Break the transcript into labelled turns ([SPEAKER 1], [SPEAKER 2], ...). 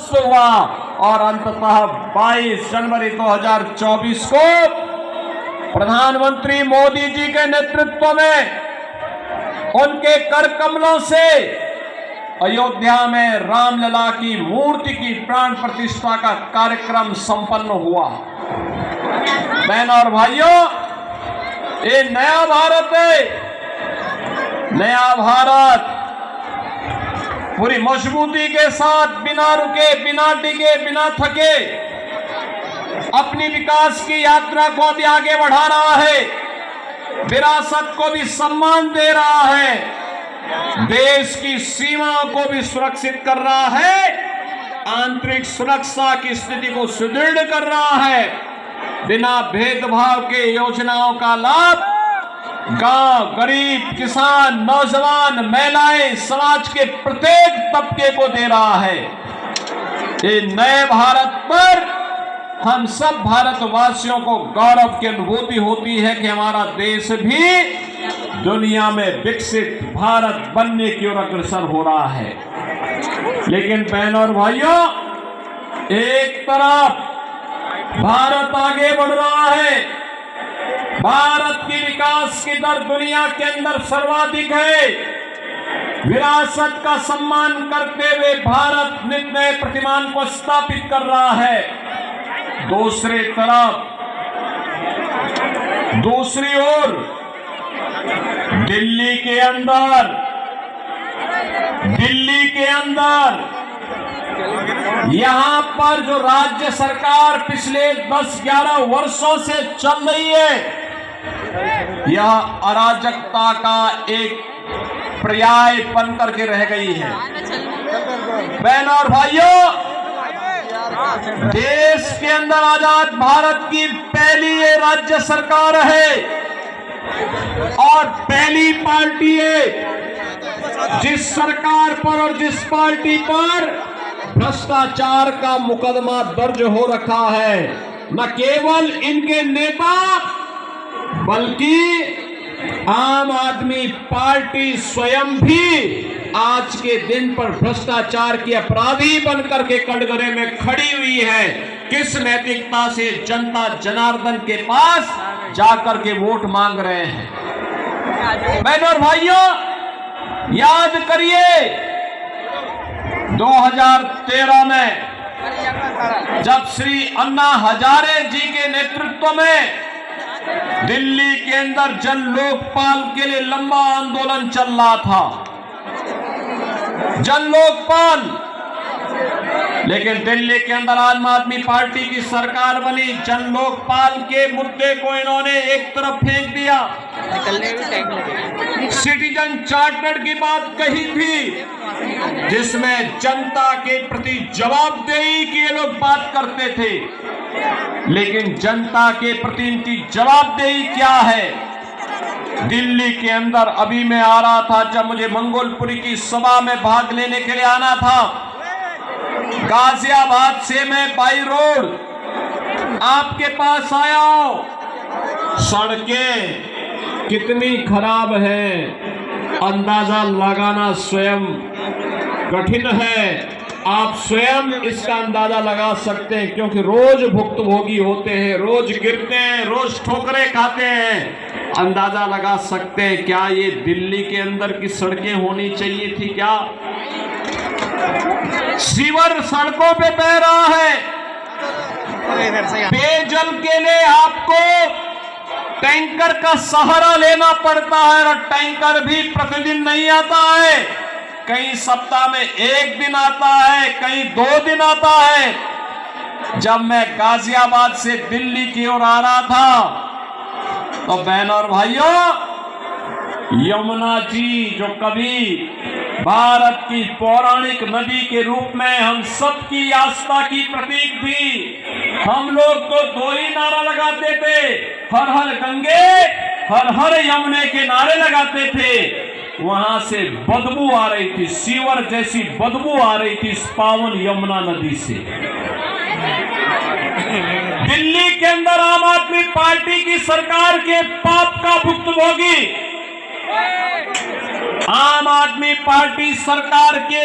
[SPEAKER 1] ध्वस्त हुआ और अंततः 22 जनवरी 2024 को प्रधानमंत्री मोदी जी के नेतृत्व में उनके कर कमलों से अयोध्या में रामलला की मूर्ति की प्राण प्रतिष्ठा का कार्यक्रम संपन्न हुआ। बहनों और भाइयों, ये नया भारत है। नया भारत पूरी मजबूती के साथ, बिना रुके, बिना डिगे, बिना थके अपनी विकास की यात्रा को भी आगे बढ़ा रहा है, विरासत को भी सम्मान दे रहा है, देश की सीमाओं को भी सुरक्षित कर रहा है, आंतरिक सुरक्षा की स्थिति को सुदृढ़ कर रहा है। बिना भेदभाव के योजनाओं का लाभ गांव, गरीब, किसान, नौजवान, महिलाएं, समाज के प्रत्येक तबके को दे रहा है। ये नए भारत पर हम सब भारतवासियों को गौरव की अनुभूति होती है कि हमारा देश भी दुनिया में विकसित भारत बनने की ओर अग्रसर हो रहा है। लेकिन बहनों और भाइयों, एक तरफ भारत आगे बढ़ रहा है, भारत की विकास की दर दुनिया के अंदर सर्वाधिक है, विरासत का सम्मान करते हुए भारत नित नए प्रतिमान को स्थापित कर रहा है। दूसरी तरफ, दूसरी ओर दिल्ली के अंदर यहां पर जो राज्य सरकार पिछले 10-11 वर्षों से चल रही है, यह अराजकता का एक पर्याय बन करके रह गई है। बहनों और भाइयों, देश के अंदर आजाद भारत की पहली ये राज्य सरकार है और पहली पार्टी है जिस सरकार पर और जिस पार्टी पर भ्रष्टाचार का मुकदमा दर्ज हो रखा है। न केवल इनके नेता बल्कि आम आदमी पार्टी स्वयं भी आज के दिन पर भ्रष्टाचार की अपराधी बनकर के कटघरे में खड़ी हुई है। किस नैतिकता से जनता जनार्दन के पास जाकर के वोट मांग रहे हैं। बहनों और भाइयों, याद करिए 2013 में जब श्री अन्ना हजारे जी के नेतृत्व में दिल्ली के अंदर जन लोकपाल के लिए लंबा आंदोलन चल रहा था, जन लोकपाल, लेकिन दिल्ली के अंदर आम आदमी पार्टी की सरकार बनी। जन लोकपाल के मुद्दे को इन्होंने एक तरफ फेंक दिया। सिटीजन चार्टर की बात कही थी जिसमें जनता के प्रति जवाबदेही की ये लोग बात करते थे, लेकिन जनता के प्रति इनकी जवाबदेही क्या है। दिल्ली के अंदर अभी मैं आ रहा था, जब मुझे मंगोलपुरी की सभा में भाग लेने के लिए आना था, गाजियाबाद से मैं बाई रोड आपके पास आया हूं। सड़कें कितनी खराब हैं, अंदाजा लगाना स्वयं कठिन है। आप स्वयं इसका अंदाजा लगा सकते हैं, क्योंकि रोज भुक्तभोगी होते हैं, रोज गिरते हैं, रोज ठोकरें खाते हैं। अंदाजा लगा सकते हैं क्या ये दिल्ली के अंदर की सड़कें होनी चाहिए थी क्या? सीवर सड़कों पे बह रहा है। पेयजल के लिए आपको टैंकर का सहारा लेना पड़ता है और टैंकर भी प्रतिदिन नहीं आता है, कई सप्ताह में एक दिन आता है, कई 2 दिन आता है। जब मैं गाजियाबाद से दिल्ली की ओर आ रहा था तो बहनों और भाइयों, यमुना जी जो कभी भारत की पौराणिक नदी के रूप में हम सबकी आस्था की प्रतीक थी, हम लोग तो 2 ही नारा लगाते थे, हर हर गंगे हर हर यमुने के नारे लगाते थे। वहां से बदबू आ रही थी, सीवर जैसी बदबू आ रही थी इस पावन यमुना नदी से। दिल्ली के अंदर आम आदमी पार्टी की सरकार के पाप का भुक्तभोगी आम आदमी पार्टी सरकार के